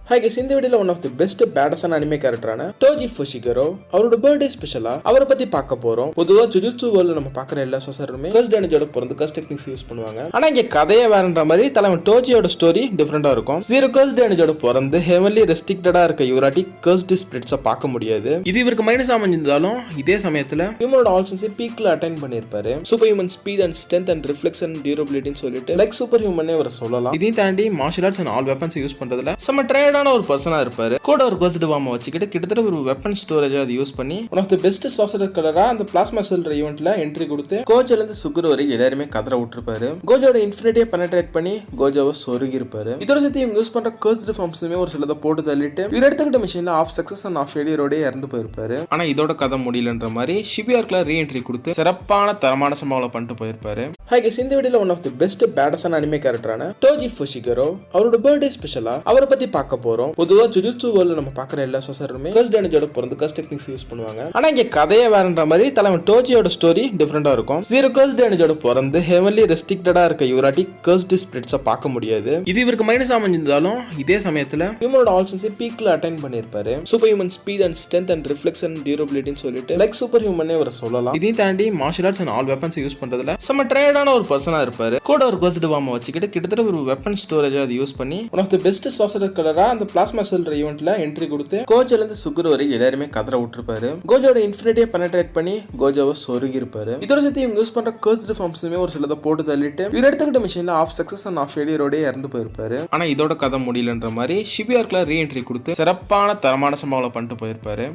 Hi guys, இந்த வீடியோல one of the best பேடஸான அனிமே கேரக்டரான டோஜி ஃபுஷிகரோ அவரோட பர்த்டே ஸ்பெஷலா அவரை பத்தி பார்க்க போறோம். பொதுவா ஜுஜுட்சு வேர்ல்ட்ல நம்ம பார்க்குற எல்லா சோசருமே கர்ஸ் டேமேஜோட பிறந்து கர்ஸ் டெக்னிக்ஸ் யூஸ் பண்ணுவாங்க. ஆனா இங்க கதையே வேறன்ற மாதிரி தலைவன் டோஜியோட ஸ்டோரி டிஃபரெண்டா இருக்கும். ஜீரோ கர்ஸ் டேமேஜோட பிறந்து ஹெவன்லி ரெஸ்ட்ரிக்டடா இருக்க இவராட்டி கர்ஸ்ட் ஸ்பிரிட்ஸை பார்க்க முடியாது. இது இவருக்கு மைனஸ் அமைஞ்சிருந்தாலும் இதே சமயத்துல ஹியூமனோட ஆல்சன்ஸை பீக்ல அட்டைன் பண்ணியிருப்பாரு. Super human speed and strength and reflection டியூரபிலிட்டின்னு சொல்லிட்டு லைக் சூப்பர் ஹியூமனே அவரை சொல்லலாம். இதையும் தாண்டி martial arts and all weapons use பண்றதுல செம்ம ட்ரையர்டான ஒரு பர்சனா இருப்பாரு. கூட ஒரு கர்ஸ்ட் பாம் வச்சுக்கிட்டு கிட்டத்தட்ட ஒரு வெப்பன் ஸ்டோரேஜ் அதை யூஸ் பண்ணி one of the best sorcerer கலரா அந்த பிளாஸ்மா செல் ஈவென்ட்ல என்ட்ரி கொடுத்து கோஜோல இருந்து சுகுரு வரை எல்லாருமே கதற விட்டுருப்பாரு. கோஜோட இன்ஃபினிட்டியை பெனட்ரேட் பண்ணி கோஜோவை சொருகி இருப்பாரு. இதோட சேர்த்து இவங்க யூஸ் பண்ற கர்ஸ்ட் ஃபார்ம்ஸுமே ஒரு சிலதை போட்டு தள்ளிட்டு இவர் எடுத்துக்கிட்ட மிஷின்ல ஆஃப் சக்சஸ் அண்ட் ஆஃப் ஃபெயிலியரோட இறந்து போயிருப்பாரு. ஆனா இதோட கதை முடியலன்ற மாதிரி ஷிபியார்க்ல ரீஎன்ட்ரி கொடுத்து சிறப்பான தரமான சம்பவங்களை பண்ணிட்டு போயிருப்பாரு. ஹை கைஸ், இந்த வீடியோல ஒன் ஆஃப் தி பெஸ்ட் பேடஸான அனிமே கேரக்டரான டோஜி ஃபுஷிகரோ அவரோட பர்த்டே ஸ்பெஷலா அவரை பத்தி பார்க்க போறோம். பொதுவா ஜுஜுட்சு வேர்ல்ட்ல நம்ம பார்க்குற எல்லா சோசருமே கர்ஸ் டேமேஜோட பிறந்து கர்ஸ் டெக்னிக்ஸ் யூஸ் பண்ணுவாங்க. ஆனா இங்க கதையே வேறன்ற மாதிரி தலைவன் டோஜியோட ஸ்டோரி டிஃபரெண்டா இருக்கும். ஜீரோ கர்ஸ் டேமேஜோட பிறந்து ஹெவன்லி ரெஸ்ட்ரிக்டடா இருக்க இவராட்டி கர்ஸ்ட் ஸ்பிரிட்ஸை பார்க்க முடியாது. இது இவருக்கு மைனஸ் அமைஞ்சிருந்தாலும் இதே சமயத்துல ஹியூமனோட ஆல்சன்ஸை பீக்ல அட்டைன் பண்ணியிருப்பாரு. Super human speed and strength and reflection டியூரபிலிட்டின்னு சொல்லிட்டு லைக் சூப்பர் ஹியூமனே அவரை சொல்லலாம். இதையும் தாண்டி martial arts and all weapons use பண்றதுல செம்ம ட்ரையர்டான ஒரு பர்சனா இருப்பாரு. கூட ஒரு கர்ஸ்ட் பாம் வச்சுக்கிட்டு கிட்டத்தட்ட ஒரு வெப்பன் ஸ்டோரேஜ் அதை யூஸ் பண்ணி one of the best sorcerer கலரா அந்த பிளாஸ்மா செல் ஈவென்ட்ல என்ட்ரி கொடுத்து கோஜோல இருந்து சுகுரு வரை எல்லாருமே கதற விட்டுருப்பாரு. கோஜோட இன்ஃபினிட்டியை பெனட்ரேட் பண்ணி கோஜோவை சொருகி இருப்பாரு. இதோட சேர்த்து இவங்க யூஸ் பண்ற கர்ஸ்ட் ஃபார்ம்ஸுமே ஒரு சிலதை போட்டு தள்ளிட்டு இவர் எடுத்துக்கிட்ட மிஷின்ல ஆஃப் சக்சஸ் அண்ட் ஆஃப் ஃபெயிலியரோட இறந்து போயிருப்பாரு. ஆனா இதோட கதை முடியலன்ற மாதிரி ஷிபியார்க்ல ரீஎன்ட்ரி கொடுத்து சிறப்பான தரமான சம்பவங்களை பண்ணிட்டு போயிருப்பாரு.